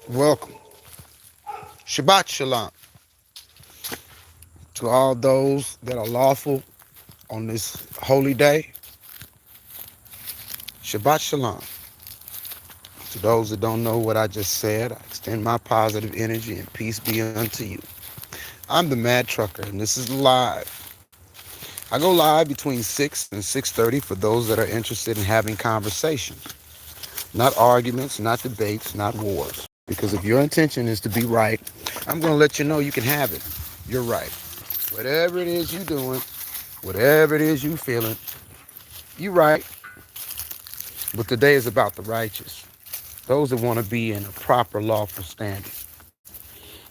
Welcome. Shabbat Shalom to all those that are lawful on this holy day. Shabbat Shalom. To those that don't know what I just said, I extend my positive energy and peace be unto you. I'm the Mad Trucker, and this is live. I go live between 6 and 6:30 for those that are interested in having conversations. Not arguments, not debates, not wars. Because if your intention is to be right, I'm going to let you know you can have it. You're right. Whatever it is you're doing, whatever it is you feeling, you right. But today is about the righteous, those that want to be in a proper lawful standing.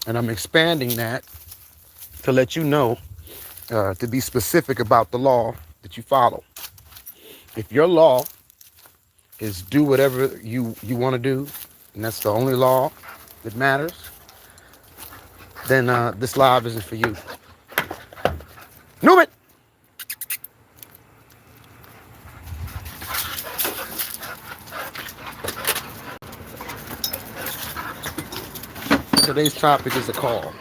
And I'm expanding that to let you know, to be specific about the law that you follow. If your law is do whatever you want to do, and that's the only law that matters, then this live isn't for you. Move it! Today's topic is a call.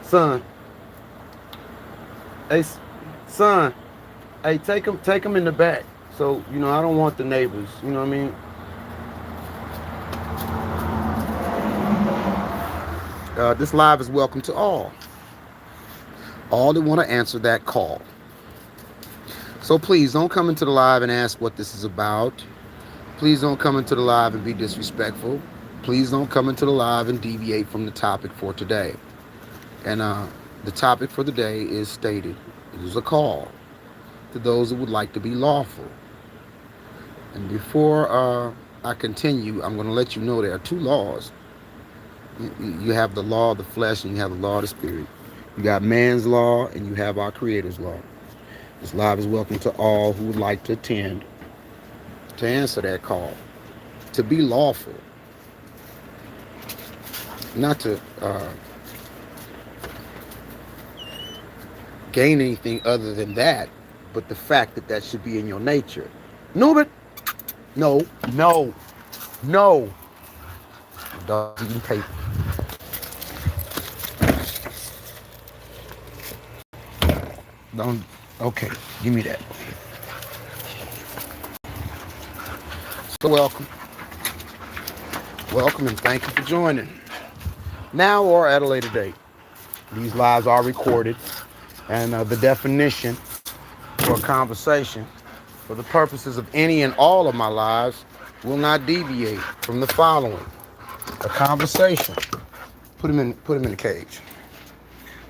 Son, hey, son, hey, take him in the back. So, I don't want the neighbors, you know what I mean? This live is welcome to all that want to answer that call. So please don't come into the live and ask what this is about. Please don't come into the live and be disrespectful. Please don't come into the live and deviate from the topic for today. And the topic for the day is stated. It is a call to those that would like to be lawful. And before I continue, I'm going to let you know there are two laws. You have the law of the flesh and you have the law of the spirit. You got man's law and you have our Creator's law. This live is welcome to all who would like to attend to answer that call, to be lawful, not to gain anything other than that, but the fact that that should be in your nature. Noob it! No. Dog eating paper. Don't. Okay, give me that. So welcome, and thank you for joining. Now or at a later date. These lives are recorded, and the definition for a conversation, for the purposes of any and all of my lives, will not deviate from the following: a conversation. Put him in the cage.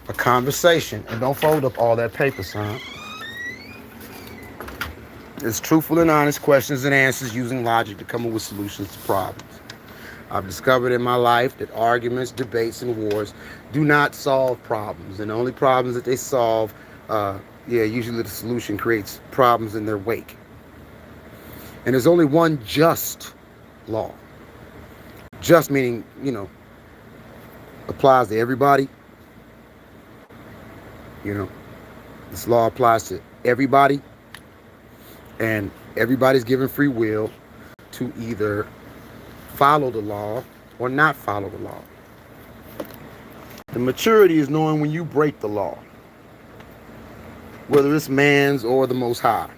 A conversation, and don't fold up all that paper, son. It's truthful and honest questions and answers using logic to come up with solutions to problems. I've discovered in my life that arguments, debates, and wars do not solve problems. And the only problems that they solve, usually the solution creates problems in their wake. And there's only one just law. Just meaning, applies to everybody. This law applies to everybody. And everybody's given free will to either follow the law or not follow the law. The maturity is knowing when you break the law, whether it's man's or the Most High.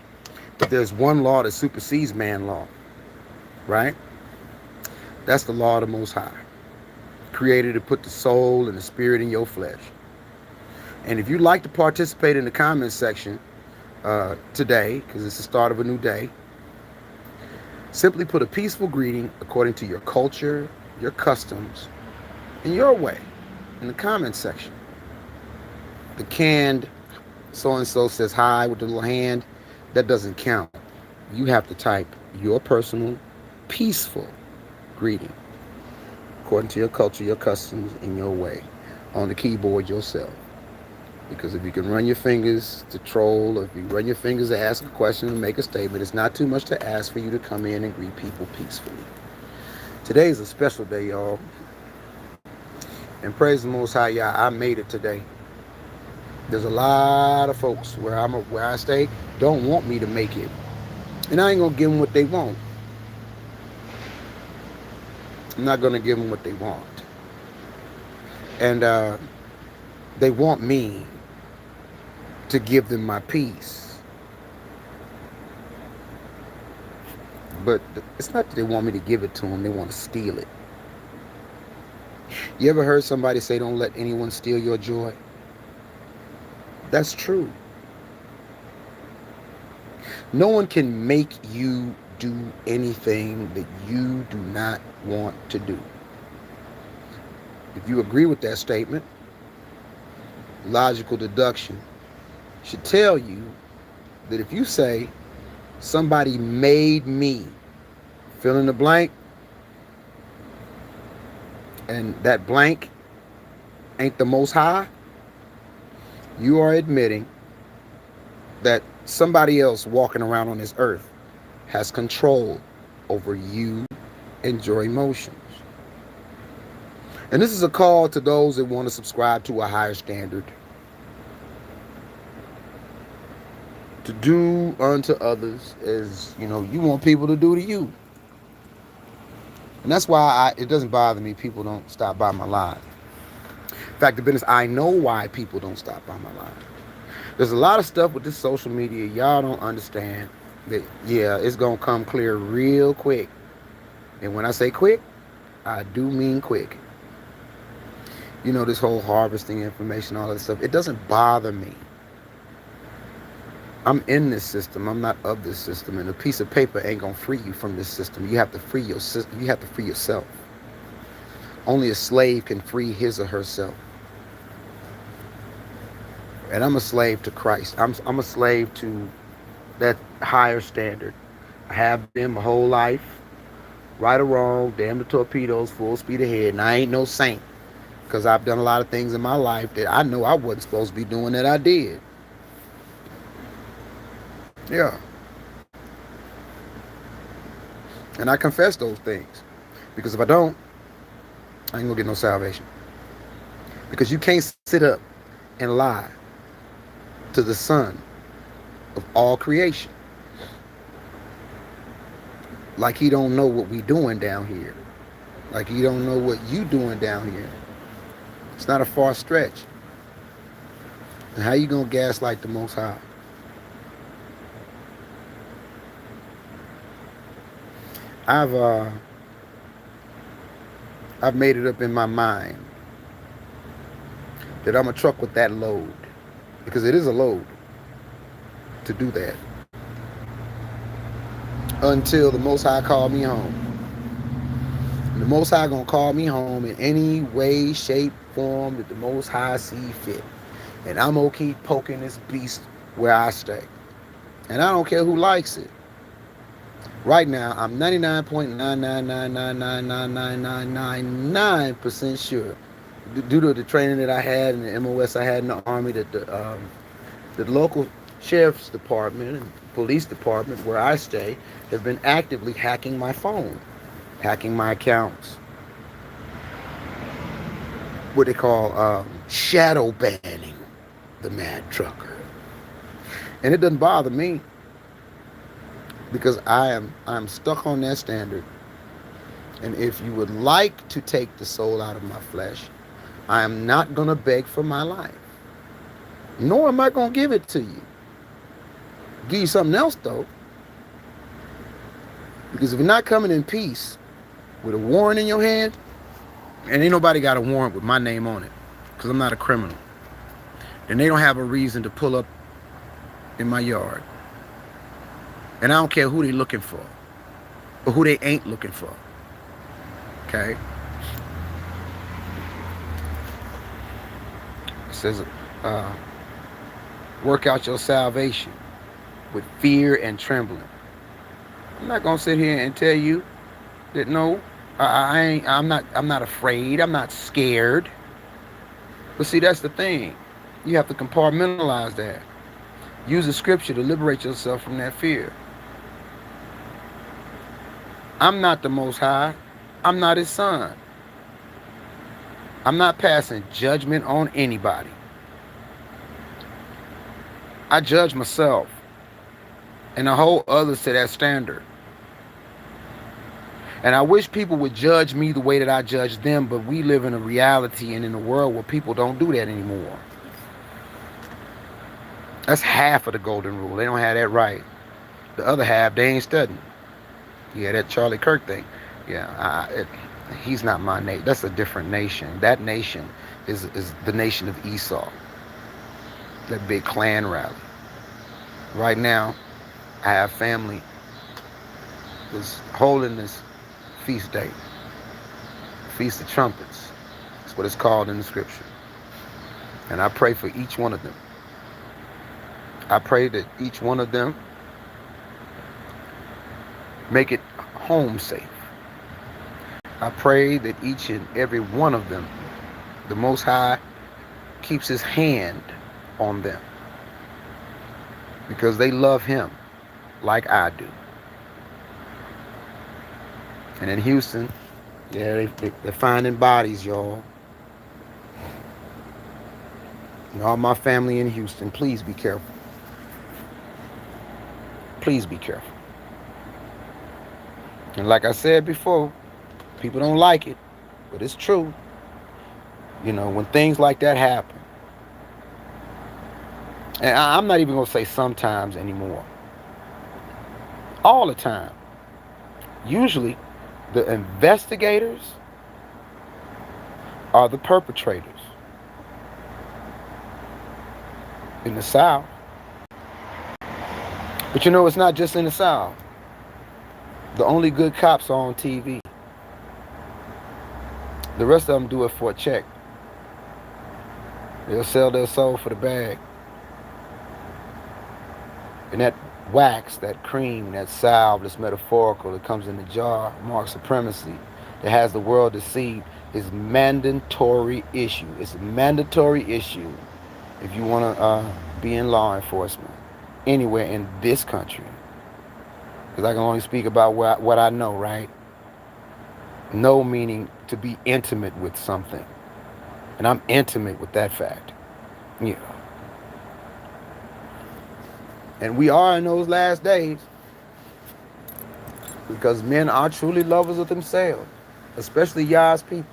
But there's one law that supersedes man's law, right? That's the law of the Most High, created to put the soul and the spirit in your flesh. And if you'd like to participate in the comments section today, because it's the start of a new day, simply put a peaceful greeting according to your culture, your customs, and your way in the comments section. The canned so-and-so says hi with the little hand, that doesn't count. You have to type your personal, peaceful greeting according to your culture, your customs, and your way on the keyboard yourself. Because if you can run your fingers to troll, or if you run your fingers to ask a question and make a statement, it's not too much to ask for you to come in and greet people peacefully. Today is a special day, y'all. And praise the Most High, Yah, I made it today. There's a lot of folks where I stay don't want me to make it. And I ain't going to give them what they want. I'm not going to give them what they want. And they want me to give them my peace. But it's not that they want me to give it to them, they want to steal it. You ever heard somebody say, don't let anyone steal your joy? That's true. No one can make you do anything that you do not want to do. If you agree with that statement, logical deduction should tell you that if you say, somebody made me fill in the blank, and that blank ain't the Most High, you are admitting that somebody else walking around on this earth has control over you and your emotions. And this is a call to those that want to subscribe to a higher standard. To do unto others as, you want people to do to you. And that's why it doesn't bother me people don't stop by my live. In fact, the business, I know why people don't stop by my live. There's a lot of stuff with this social media y'all don't understand that, yeah, it's going to come clear real quick. And when I say quick, I do mean quick. This whole harvesting information, all that stuff, it doesn't bother me. I'm in this system. I'm not of this system. And a piece of paper ain't going to free you from this system. You have to free your system. You have to free yourself. Only a slave can free his or herself. And I'm a slave to Christ. I'm a slave to that higher standard. I have been my whole life. Right or wrong, damn the torpedoes, full speed ahead. And I ain't no saint. Because I've done a lot of things in my life that I know I wasn't supposed to be doing that I did. Yeah. And I confess those things. Because if I don't, I ain't going to get no salvation. Because you can't sit up and lie to the Son of all creation. Like he don't know what we doing down here. Like he don't know what you doing down here. It's not a far stretch. And how you going to gaslight the Most High? I've made it up in my mind that I'm going to truck with that load. Because it is a load to do that. Until the Most High call me home. And the Most High going to call me home in any way, shape, form that the Most High see fit. And I'm going to keep poking this beast where I stay. And I don't care who likes it. Right now, I'm 99.999999999% sure, due to the training that I had and the MOS I had in the Army, that the local sheriff's department and police department where I stay have been actively hacking my phone, hacking my accounts. What they call shadow banning the mad trucker. And it doesn't bother me. Because I'm stuck on that standard. And if you would like to take the soul out of my flesh, I am not going to beg for my life. Nor am I going to give it to you. Give you something else, though. Because if you're not coming in peace with a warrant in your hand, and ain't nobody got a warrant with my name on it, because I'm not a criminal, then they don't have a reason to pull up in my yard. And I don't care who they looking for or who they ain't looking for. Okay? It says, work out your salvation with fear and trembling. I'm not gonna sit here and tell you that no, I'm not afraid. I'm not scared. But see, that's the thing. You have to compartmentalize that. Use the scripture to liberate yourself from that fear. I'm not the Most High. I'm not his son. I'm not passing judgment on anybody. I judge myself. and a hold others to that standard. And I wish people would judge me the way that I judge them, but we live in a reality and in a world where people don't do that anymore. That's half of the golden rule. They don't have that right. The other half, they ain't studying. Yeah, that Charlie Kirk thing. Yeah, he's not my nation. That's a different nation. That nation is the nation of Esau. That big clan rally. Right now, I have family that's holding this feast day. Feast of Trumpets. That's what it's called in the scripture. And I pray for each one of them. I pray that each one of them make it home safe. I pray that each and every one of them, the Most High keeps his hand on them because they love him like I do. And in Houston, yeah, they're finding bodies, y'all. And all my family in Houston, please be careful. Please be careful. And like I said before, people don't like it, but it's true. You know, when things like that happen, and I'm not even going to say sometimes anymore, all the time, usually the investigators are the perpetrators. In the South. But you know, it's not just in the South. The only good cops are on TV. The rest of them do it for a check. They'll sell their soul for the bag. And that wax, that cream, that salve that's metaphorical that comes in the jar, marks supremacy, that has the world deceived, is mandatory issue. It's a mandatory issue if you want to be in law enforcement anywhere in this country. Because I can only speak about what I know, right? Know meaning to be intimate with something. And I'm intimate with that fact. Yeah. And we are in those last days because men are truly lovers of themselves, especially Yah's people.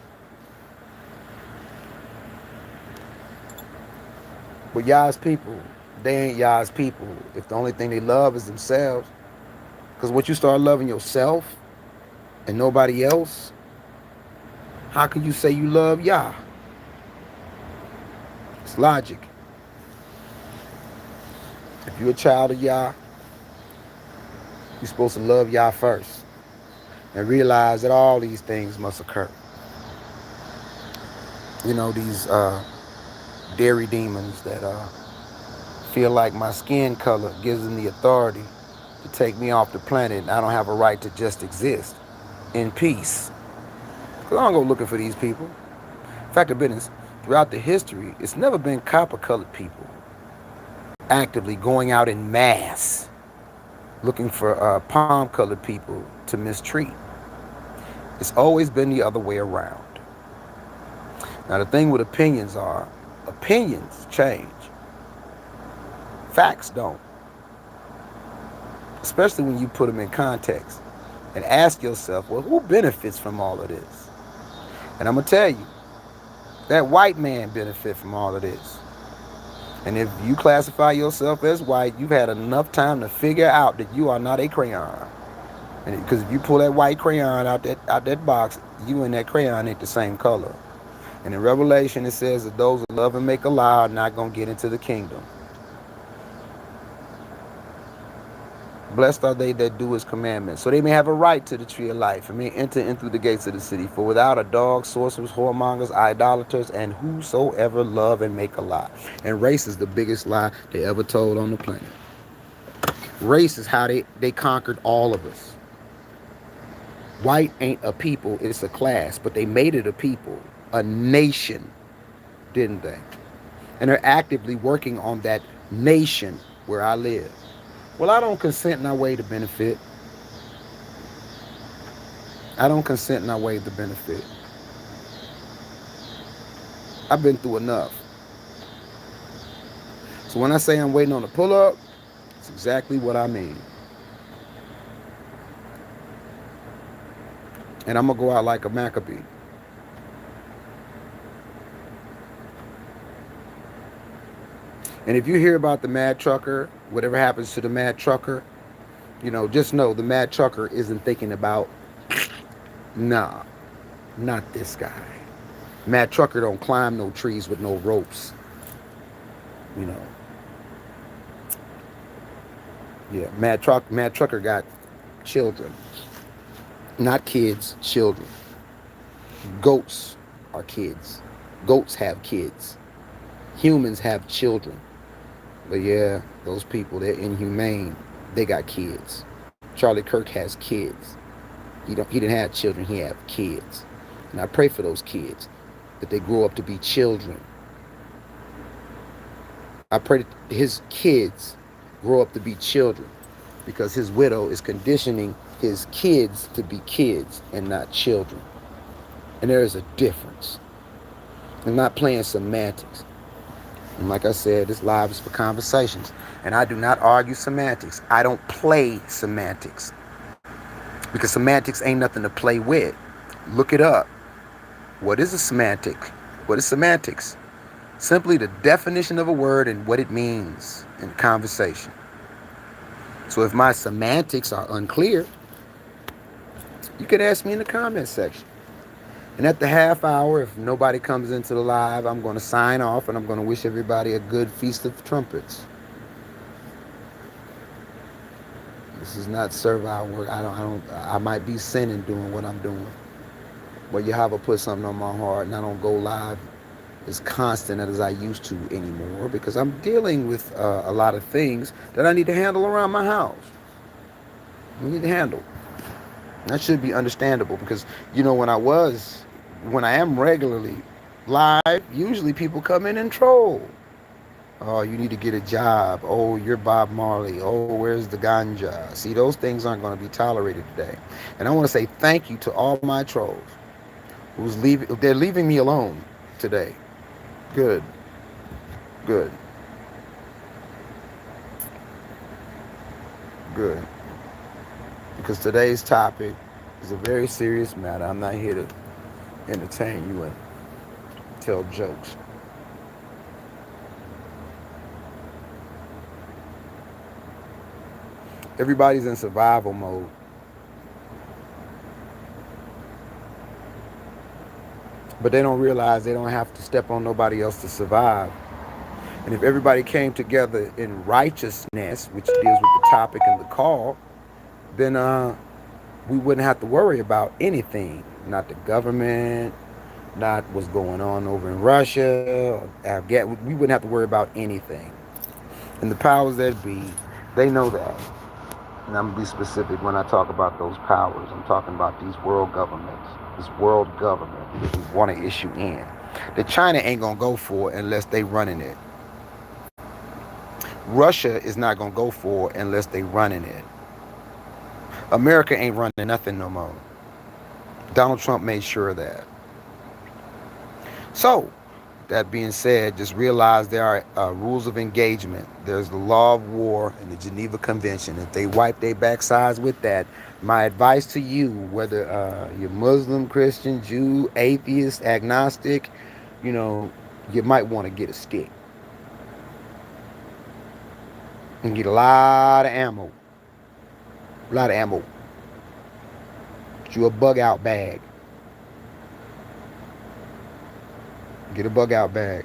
But Yah's people, they ain't Yah's people if the only thing they love is themselves. Because once you start loving yourself and nobody else, how can you say you love Yah? It's logic. If you're a child of Yah, you're supposed to love Yah first and realize that all these things must occur. You know, these dairy demons that feel like my skin color gives them the authority to take me off the planet and I don't have a right to just exist in peace. Because I don't go looking for these people. Fact of business, throughout the history, it's never been copper-colored people actively going out in mass looking for palm-colored people to mistreat. It's always been the other way around. Now, the thing with opinions change. Facts don't. Especially when you put them in context and ask yourself, well, who benefits from all of this? And I'm going to tell you, that white man benefits from all of this. And if you classify yourself as white, you've had enough time to figure out that you are not a crayon. Because if you pull that white crayon out that box, you and that crayon ain't the same color. And in Revelation, it says that those who love and make a lie are not going to get into the kingdom. Blessed are they that do his commandments, so they may have a right to the tree of life and may enter in through the gates of the city. For without a dog, sorcerers, whoremongers, idolaters, and whosoever love and make a lie. And race is the biggest lie they ever told on the planet. Race is how they conquered all of us. White ain't a people, it's a class, but they made it a people, a nation, didn't they? And they're actively working on that nation where I live. Well, I don't consent in our way to benefit. I don't consent in our way to benefit. I've been through enough. So when I say I'm waiting on a pull-up, it's exactly what I mean. And I'm going to go out like a Maccabee. And if you hear about the mad trucker, whatever happens to the mad trucker, just know the mad trucker isn't thinking about, nah, not this guy. Mad trucker don't climb no trees with no ropes. You know, yeah. Mad trucker got children, not kids, children. Goats are kids. Goats have kids. Humans have children. But yeah, those people, they're inhumane. They got kids. Charlie Kirk has kids. He didn't have children, he had kids. And I pray for those kids that they grow up to be children. I pray that his kids grow up to be children because his widow is conditioning his kids to be kids and not children. And there is a difference. I'm not playing semantics. And like I said, this live is for conversations. And I do not argue semantics. I don't play semantics. Because semantics ain't nothing to play with. Look it up. What is a semantic? What is semantics? Simply the definition of a word and what it means in conversation. So if my semantics are unclear, you could ask me in the comment section. And at the half hour, if nobody comes into the live, I'm going to sign off and I'm going to wish everybody a good Feast of Trumpets. This is not servile work. I might be sinning doing what I'm doing. But Yahweh put something on my heart and I don't go live as constant as I used to anymore because I'm dealing with a lot of things that I need to handle around my house. I need to handle. That should be understandable because, when I am regularly live, usually people come in and troll. Oh, you need to get a job. Oh, you're Bob Marley. Oh, where's the ganja? See, those things aren't going to be tolerated today. And I want to say thank you to all my trolls they're leaving me alone today. Good. Good. Good. Because today's topic is a very serious matter. I'm not here to entertain you and tell jokes. Everybody's in survival mode. But they don't realize they don't have to step on nobody else to survive. And if everybody came together in righteousness, which deals with the topic and the call, then we wouldn't have to worry about anything. Not the government, not what's going on over in Russia, or Afghanistan. We wouldn't have to worry about anything. And the powers that be, they know that. And I'm going to be specific when I talk about those powers. I'm talking about these world governments, this world government that we want to issue in. That China ain't going to go for unless they running it. Russia is not going to go for unless they running it. America ain't running nothing no more. Donald Trump made sure of that. So, that being said, just realize there are rules of engagement. There's the law of war and the Geneva Convention. If they wipe their backsides with that, my advice to you, whether you're Muslim, Christian, Jew, atheist, agnostic, you might want to get a stick. And get a lot of ammo. A lot of ammo. Get you a bug out bag. Get a bug out bag.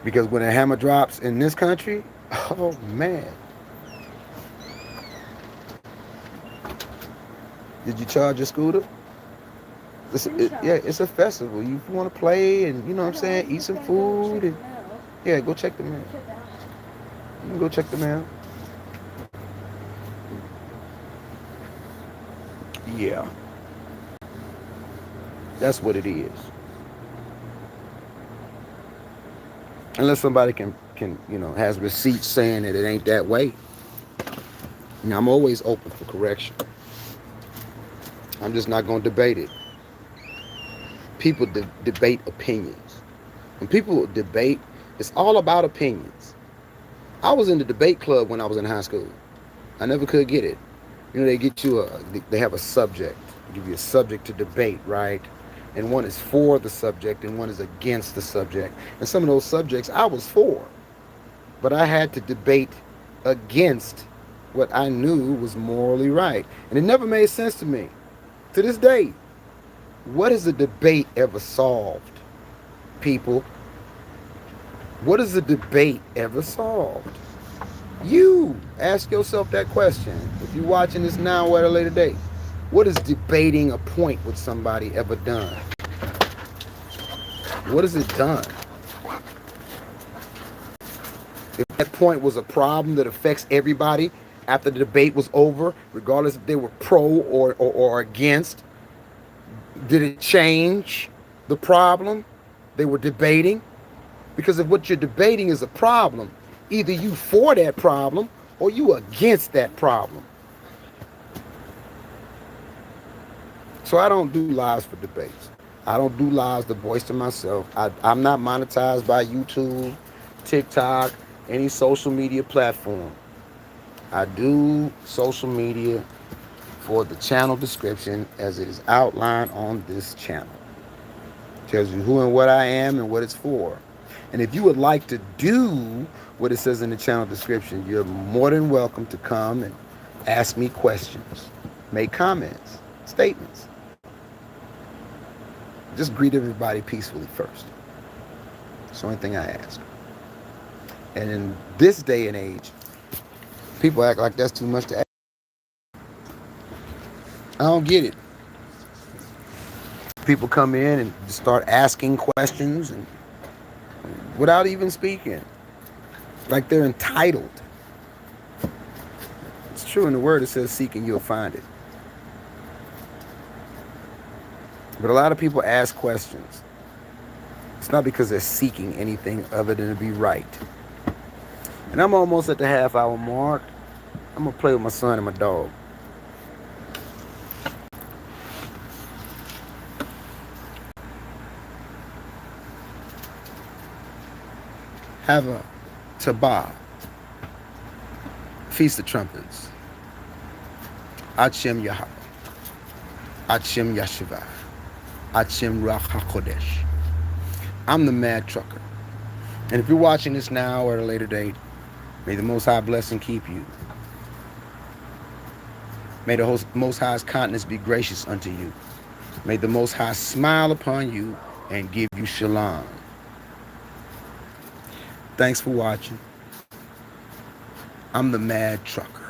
Because when a hammer drops in this country, oh man. Did you charge your scooter? It's a festival. You want to play and, you know what I'm saying, eat some food. And, yeah, go check the mail. You can go check the mail. Yeah. That's what it is. Unless somebody can has receipts saying that it ain't that way. I'm always open for correction. I'm just not going to debate it. People debate opinions. When people debate, it's all about opinions. I was in the debate club when I was in high school. I never could get it. You know, they get you they have a subject, give you a subject to debate, right? And one is for the subject and one is against the subject. And some of those subjects I was for, but I had to debate against what I knew was morally right. And it never made sense to me. To this day, what has a debate ever solved, people? What has a debate ever solved? You ask yourself that question. If you're watching this now or at a later date, what has debating a point with somebody ever done? What has it done? If that point was a problem that affects everybody after the debate was over, regardless if they were pro or against, did it change the problem they were debating? Because if what you're debating is a problem, either you for that problem or you against that problem. So I don't do lives for debates. I don't do lives to voice to myself. I'm not monetized by YouTube, TikTok, any social media platform. I do social media for the channel description as it is outlined on this channel. It tells you who and what I am and what it's for. And if you would like to do what it says in the channel description, you're more than welcome to come and ask me questions, make comments, statements. Just greet everybody peacefully first. It's the only thing I ask. And in this day and age, people act like that's too much to ask. I don't get it. People come in and start asking questions and without even speaking, like they're entitled. It's true in the word, it says seek and you'll find it. But a lot of people ask questions. It's not because they're seeking anything other than to be right. And I'm almost at the half hour mark. I'm going to play with my son and my dog. Have a tabah, Feast of Trumpets, Achem Yahweh, Achem Yashivah, Achem Ruach HaKodesh. I'm the Mad Trucker. And if you're watching this now or at a later date, may the Most High bless and keep you. May the Most High's countenance be gracious unto you. May the Most High smile upon you and give you shalom. Thanks for watching. I'm the Mad Trucker.